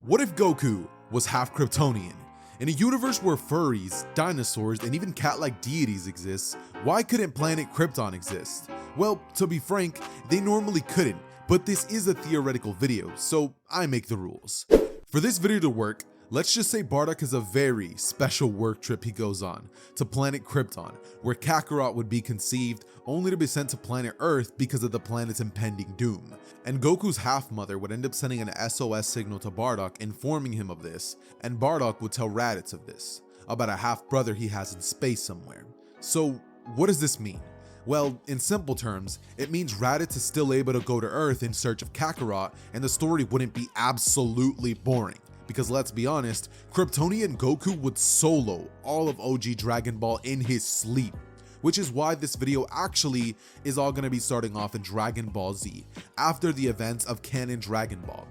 What if Goku was half Kryptonian? In a universe where furries, dinosaurs, and even cat-like deities exist, why couldn't planet Krypton exist? Well, to be frank, they normally couldn't, but this is a theoretical video, so I make the rules. For this video to work, let's just say Bardock has a very special work trip he goes on to planet Krypton, where Kakarot would be conceived only to be sent to planet Earth because of the planet's impending doom. And Goku's half-mother would end up sending an SOS signal to Bardock informing him of this, and Bardock would tell Raditz of this, about a half-brother he has in space somewhere. So what does this mean? Well, in simple terms, it means Raditz is still able to go to Earth in search of Kakarot, and the story wouldn't be absolutely boring. Because let's be honest, Kryptonian Goku would solo all of OG Dragon Ball in his sleep, which is why this video actually is all going to be starting off in Dragon Ball Z, after the events of canon Dragon Ball.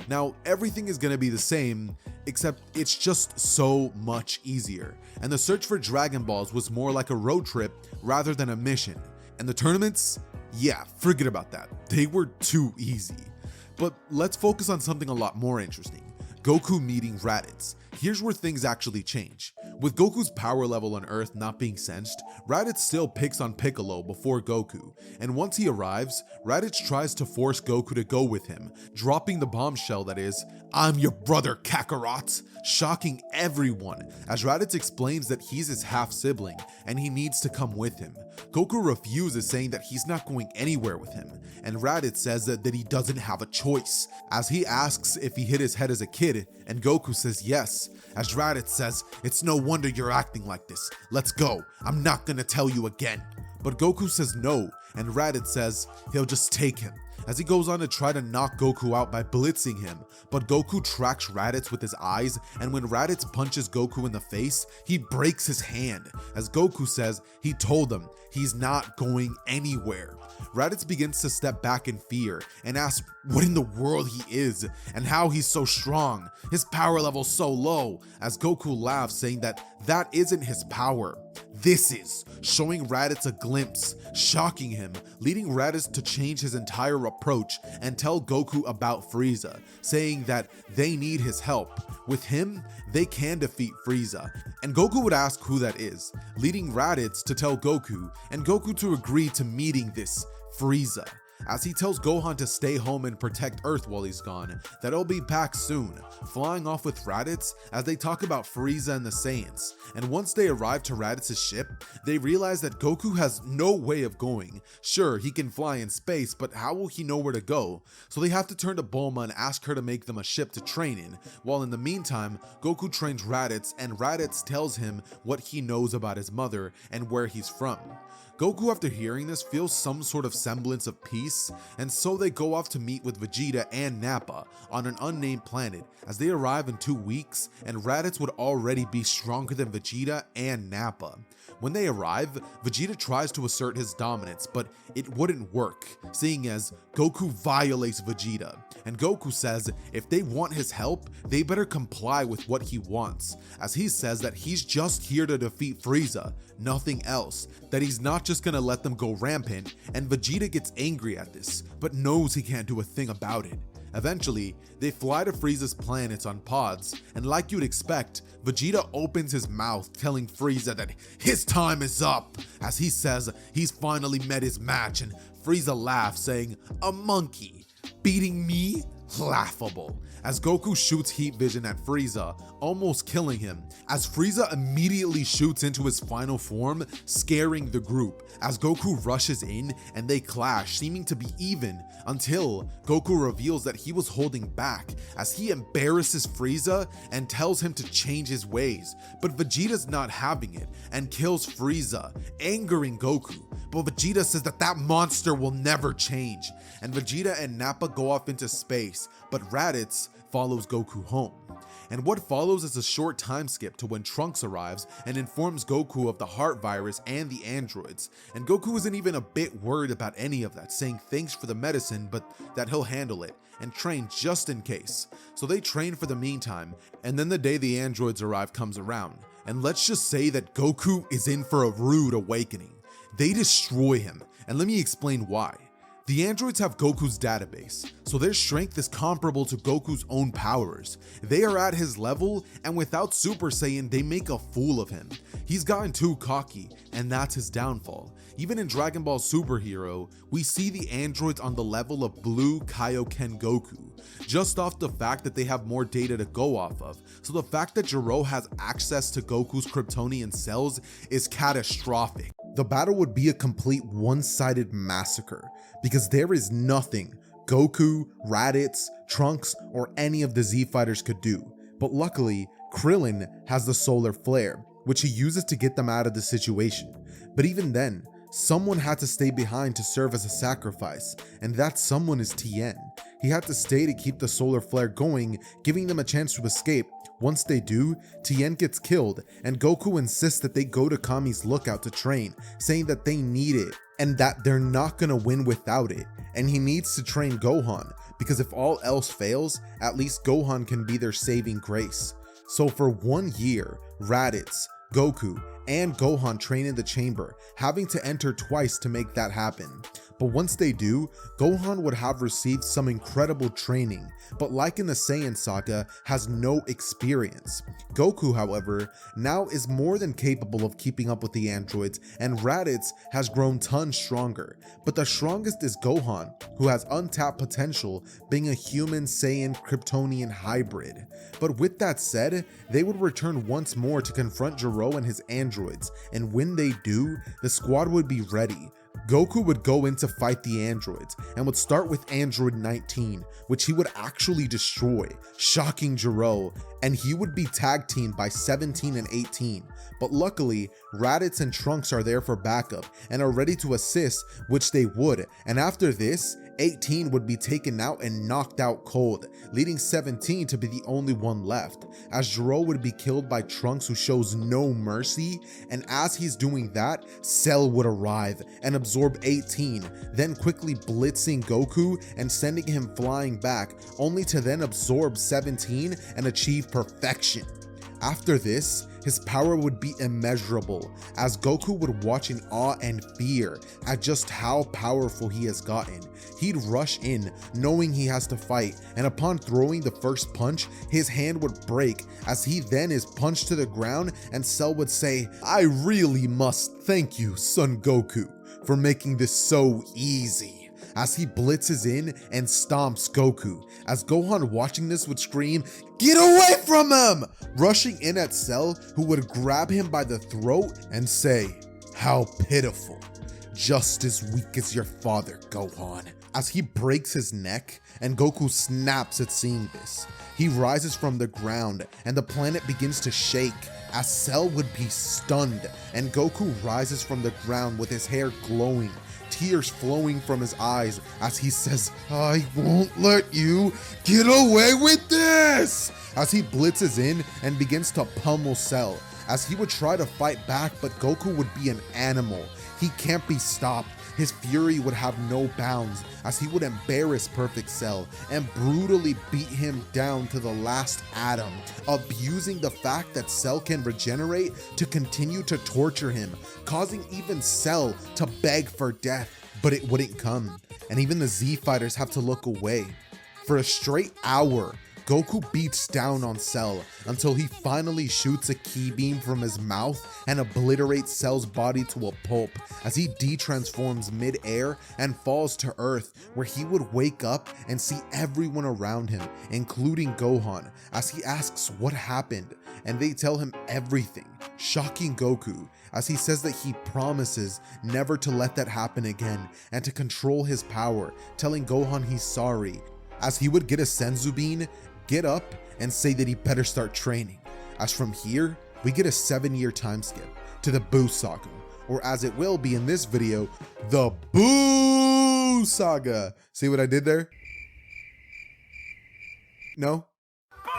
Now, everything is going to be the same, except it's just so much easier, and the search for Dragon Balls was more like a road trip rather than a mission. And the tournaments? Yeah, forget about that. They were too easy. But let's focus on something a lot more interesting. Goku meeting Raditz. Here's where things actually change. With Goku's power level on Earth not being sensed, Raditz still picks on Piccolo before Goku, and once he arrives, Raditz tries to force Goku to go with him, dropping the bombshell that is, "I'm your brother, Kakarot," shocking everyone, as Raditz explains that he's his half-sibling, and he needs to come with him. Goku refuses, saying that he's not going anywhere with him, and Raditz says that he doesn't have a choice, as he asks if he hit his head as a kid, and Goku says yes, as Raditz says, "It's no wonder you're acting like this. Let's go. I'm not gonna tell you again." But Goku says no, and Raditz says he'll just take him, as he goes on to try to knock Goku out by blitzing him, but Goku tracks Raditz with his eyes, and when Raditz punches Goku in the face, he breaks his hand, as Goku says he told him he's not going anywhere. Raditz begins to step back in fear and asks what in the world he is and how he's so strong, his power level's so low, as Goku laughs, saying that isn't his power. This is, showing Raditz a glimpse, shocking him, leading Raditz to change his entire approach and tell Goku about Frieza, saying that they need his help. With him, they can defeat Frieza, and Goku would ask who that is, leading Raditz to tell Goku, and Goku to agree to meeting this Frieza, as he tells Gohan to stay home and protect Earth while he's gone, that he'll be back soon, flying off with Raditz as they talk about Frieza and the Saiyans. And once they arrive to Raditz's ship, they realize that Goku has no way of going. Sure, he can fly in space, but how will he know where to go? So they have to turn to Bulma and ask her to make them a ship to train in, while in the meantime, Goku trains Raditz, and Raditz tells him what he knows about his mother and where he's from. Goku, after hearing this, feels some sort of semblance of peace, and so they go off to meet with Vegeta and Nappa on an unnamed planet, as they arrive in 2 weeks, and Raditz would already be stronger than Vegeta and Nappa. When they arrive, Vegeta tries to assert his dominance, but it wouldn't work, seeing as Goku violates Vegeta, and Goku says if they want his help, they better comply with what he wants, as he says that he's just here to defeat Frieza, nothing else, that he's not just gonna let them go rampant, and Vegeta gets angry at this, but knows he can't do a thing about it. Eventually, they fly to Frieza's planets on pods, and like you'd expect, Vegeta opens his mouth telling Frieza that his time is up, as he says he's finally met his match, and Frieza laughs, saying, "A monkey beating me? Laughable," as Goku shoots heat vision at Frieza, almost killing him, as Frieza immediately shoots into his final form, scaring the group, as Goku rushes in and they clash, seeming to be even, until Goku reveals that he was holding back, as he embarrasses Frieza and tells him to change his ways, but Vegeta's not having it and kills Frieza, angering Goku, but Vegeta says that monster will never change, and Vegeta and Nappa go off into space, but Raditz follows Goku home. And what follows is a short time skip to when Trunks arrives and informs Goku of the heart virus and the androids, and Goku isn't even a bit worried about any of that, saying thanks for the medicine but that he'll handle it, and train just in case. So they train for the meantime, and then the day the androids arrive comes around, and let's just say that Goku is in for a rude awakening. They destroy him, and let me explain why. The androids have Goku's database, so their strength is comparable to Goku's own powers. They are at his level, and without Super Saiyan, they make a fool of him. He's gotten too cocky, and that's his downfall. Even in Dragon Ball Superhero, we see the androids on the level of Blue Kaioken Goku, just off the fact that they have more data to go off of, so the fact that Gero has access to Goku's Kryptonian cells is catastrophic. The battle would be a complete one-sided massacre, because there is nothing Goku, Raditz, Trunks, or any of the Z Fighters could do. But luckily, Krillin has the solar flare, which he uses to get them out of the situation. But even then, someone had to stay behind to serve as a sacrifice, and that someone is Tien. He had to stay to keep the solar flare going, giving them a chance to escape. Once they do, Tien gets killed, and Goku insists that they go to Kami's lookout to train, saying that they need it, and that they're not gonna win without it. And he needs to train Gohan, because if all else fails, at least Gohan can be their saving grace. So for 1 year, Raditz, Goku, and Gohan train in the chamber, having to enter twice to make that happen. But once they do, Gohan would have received some incredible training, but like in the Saiyan saga, has no experience. Goku, however, now is more than capable of keeping up with the androids, and Raditz has grown tons stronger. But the strongest is Gohan, who has untapped potential, being a human Saiyan Kryptonian hybrid. But with that said, they would return once more to confront Gero and his androids, and when they do, the squad would be ready. Goku would go in to fight the androids, and would start with Android 19, which he would actually destroy, shocking Gero, and he would be tag teamed by 17 and 18. But luckily, Raditz and Trunks are there for backup, and are ready to assist, which they would, and after this, 18 would be taken out and knocked out cold, leading 17 to be the only one left, as Gero would be killed by Trunks, who shows no mercy, and as he's doing that, Cell would arrive and absorb 18, then quickly blitzing Goku and sending him flying back, only to then absorb 17 and achieve perfection. After this, his power would be immeasurable, as Goku would watch in awe and fear at just how powerful he has gotten. He'd rush in, knowing he has to fight, and upon throwing the first punch, his hand would break, as he then is punched to the ground, and Cell would say, "I really must thank you, Son Goku, for making this so easy," as he blitzes in and stomps Goku, as Gohan watching this would scream, "Get away from him!" rushing in at Cell, who would grab him by the throat and say, "How pitiful, just as weak as your father, Gohan," as he breaks his neck, and Goku snaps at seeing this. He rises from the ground, and the planet begins to shake, as Cell would be stunned, and Goku rises from the ground with his hair glowing, tears flowing from his eyes, as he says, "I won't let you get away with this," as he blitzes in and begins to pummel Cell, as he would try to fight back, but Goku would be an animal. He can't be stopped. His fury would have no bounds, as he would embarrass Perfect Cell and brutally beat him down to the last atom, abusing the fact that Cell can regenerate to continue to torture him, causing even Cell to beg for death, but it wouldn't come, and even the Z Fighters have to look away. For a straight hour, Goku beats down on Cell until he finally shoots a ki beam from his mouth and obliterates Cell's body to a pulp, as he de-transforms mid-air and falls to Earth, where he would wake up and see everyone around him, including Gohan, as he asks what happened, and they tell him everything, shocking Goku, as he says that he promises never to let that happen again and to control his power, telling Gohan he's sorry, as he would get a Senzu Bean, get up, and say that he better start training. As from here, we get a 7-year time skip to the Buu Saga, or as it will be in this video, the Buu Saga. See what I did there? No? Boo,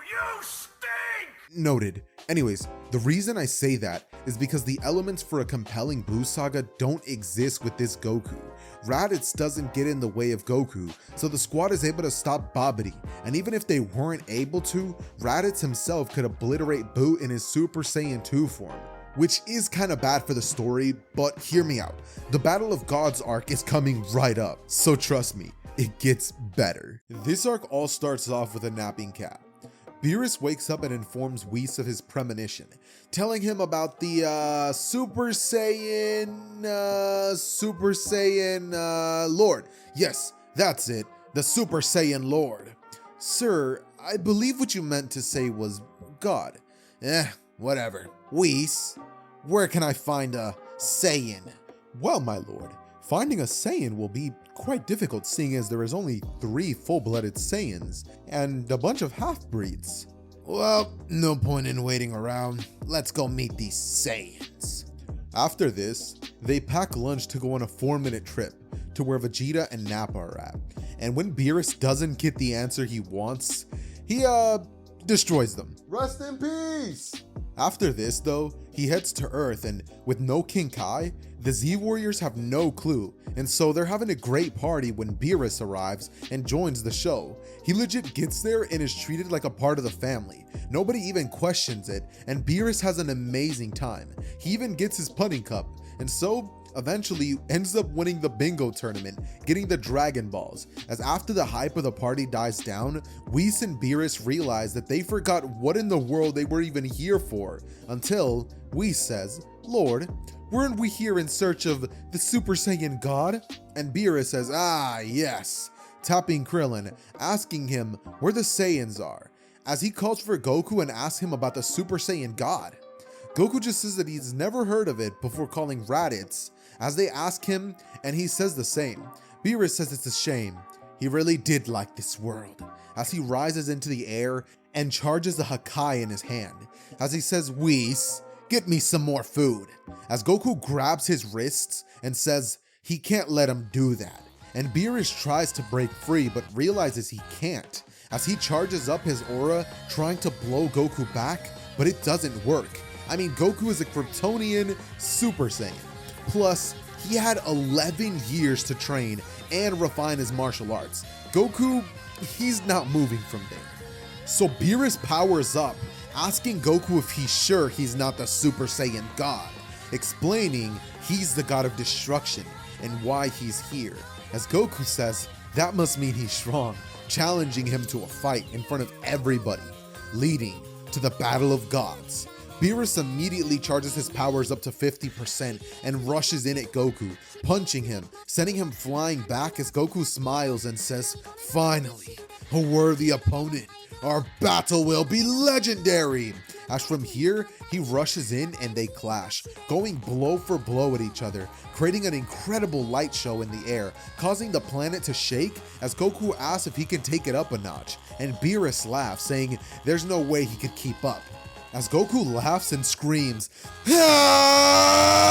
you stink! Noted. Anyways, the reason I say that is because the elements for a compelling Buu Saga don't exist with this Goku. Raditz doesn't get in the way of Goku, so the squad is able to stop Babidi, and even if they weren't able to, Raditz himself could obliterate Buu in his Super Saiyan 2 form. which is kind of bad for the story, but hear me out. The Battle of Gods arc is coming right up, so trust me, it gets better. This arc all starts off with a napping cat. Beerus wakes up and informs Whis of his premonition, telling him about the Super Saiyan Lord. Yes, that's it, the Super Saiyan Lord. Sir, I believe what you meant to say was God. Whatever. Whis, where can I find a Saiyan? Well, my lord, finding a Saiyan will be quite difficult, seeing as there is only 3 full-blooded Saiyans and a bunch of half-breeds. Well, no point in waiting around. Let's go meet these Saiyans. After this, they pack lunch to go on a 4-minute trip to where Vegeta and Nappa are at. And when Beerus doesn't get the answer he wants, he destroys them. Rest in peace! After this though, he heads to Earth, and with no King Kai, the Z Warriors have no clue, and so they're having a great party when Beerus arrives and joins the show. He legit gets there and is treated like a part of the family. Nobody even questions it, and Beerus has an amazing time. He even gets his putting cup, and so eventually ends up winning the bingo tournament, getting the Dragon Balls, as after the hype of the party dies down, Whis and Beerus realize that they forgot what in the world they were even here for, until Whis says, "Lord, weren't we here in search of the Super Saiyan God?" And Beerus says, "Ah, yes," tapping Krillin, asking him where the Saiyans are, as he calls for Goku and asks him about the Super Saiyan God. Goku just says that he's never heard of it before calling Raditz, as they ask him, and he says the same. Beerus says it's a shame. He really did like this world, as he rises into the air and charges the Hakai in his hand, as he says, "Whis, get me some more food," as Goku grabs his wrists and says he can't let him do that, and Beerus tries to break free but realizes he can't, as he charges up his aura trying to blow Goku back, but it doesn't work. I mean, Goku is a Kryptonian Super Saiyan. Plus, he had 11 years to train and refine his martial arts. Goku, he's not moving from there. So Beerus powers up, asking Goku if he's sure he's not the Super Saiyan God, explaining he's the god of destruction and why he's here. As Goku says, that must mean he's strong, challenging him to a fight in front of everybody, leading to the Battle of Gods. Beerus immediately charges his powers up to 50% and rushes in at Goku, punching him, sending him flying back as Goku smiles and says, "Finally, a worthy opponent. Our battle will be legendary." As from here, he rushes in and they clash, going blow for blow at each other, creating an incredible light show in the air, causing the planet to shake as Goku asks if he can take it up a notch, and Beerus laughs, saying there's no way he could keep up. As Goku laughs and screams, "Ah!"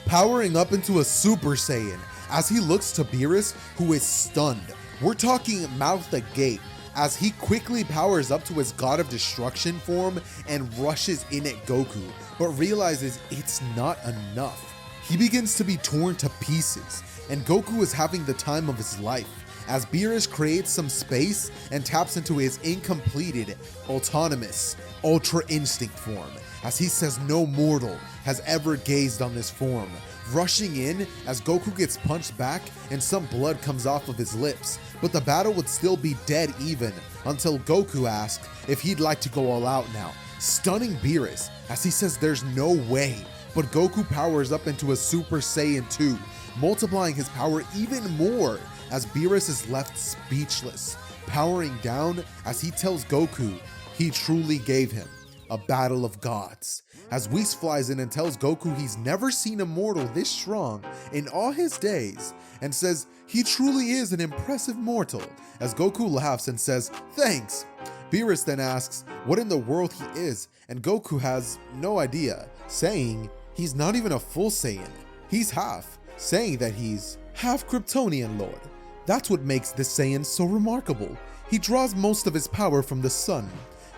powering up into a Super Saiyan, as he looks to Beerus, who is stunned. We're talking mouth agape, as he quickly powers up to his God of Destruction form and rushes in at Goku, but realizes it's not enough. He begins to be torn to pieces, and Goku is having the time of his life, as Beerus creates some space and taps into his incompleted, autonomous, Ultra Instinct form, as he says no mortal has ever gazed on this form, rushing in as Goku gets punched back and some blood comes off of his lips, but the battle would still be dead even until Goku asks if he'd like to go all out now, stunning Beerus as he says there's no way, but Goku powers up into a Super Saiyan 2, multiplying his power even more as Beerus is left speechless, powering down as he tells Goku he truly gave him a battle of gods. As Whis flies in and tells Goku he's never seen a mortal this strong in all his days, and says he truly is an impressive mortal, as Goku laughs and says, "Thanks." Beerus then asks what in the world he is, and Goku has no idea, saying he's not even a full Saiyan, he's half, saying that he's half Kryptonian Lord. That's what makes this Saiyan so remarkable. He draws most of his power from the sun.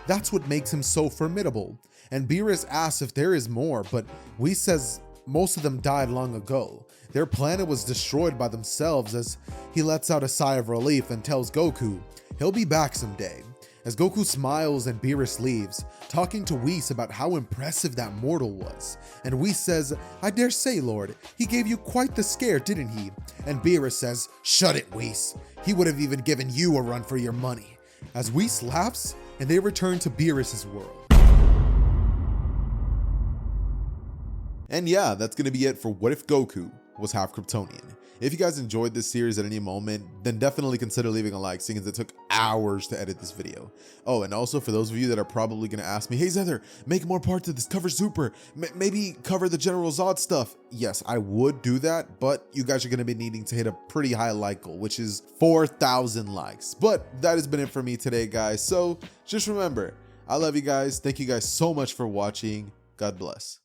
That's what makes him so formidable. And Beerus asks if there is more, but Whis says most of them died long ago. Their planet was destroyed by themselves, as he lets out a sigh of relief and tells Goku he'll be back someday. as Goku smiles and Beerus leaves, talking to Whis about how impressive that mortal was. And Whis says, "I dare say, Lord, he gave you quite the scare, didn't he?" And Beerus says, "Shut it, Whis. He would have even given you a run for your money." As Whis laughs, and they return to Beerus' world. And yeah, that's gonna be it for What If Goku Was Half Kryptonian. If you guys enjoyed this series at any moment, then definitely consider leaving a like, seeing as it took hours to edit this video. Oh, and also for those of you that are probably gonna ask me, "Hey Xehther, make more parts of this, cover Super, maybe cover the General Zod stuff." Yes, I would do that, but you guys are gonna be needing to hit a pretty high like goal, which is 4,000 likes. But that has been it for me today, guys. So just remember, I love you guys. Thank you guys so much for watching. God bless.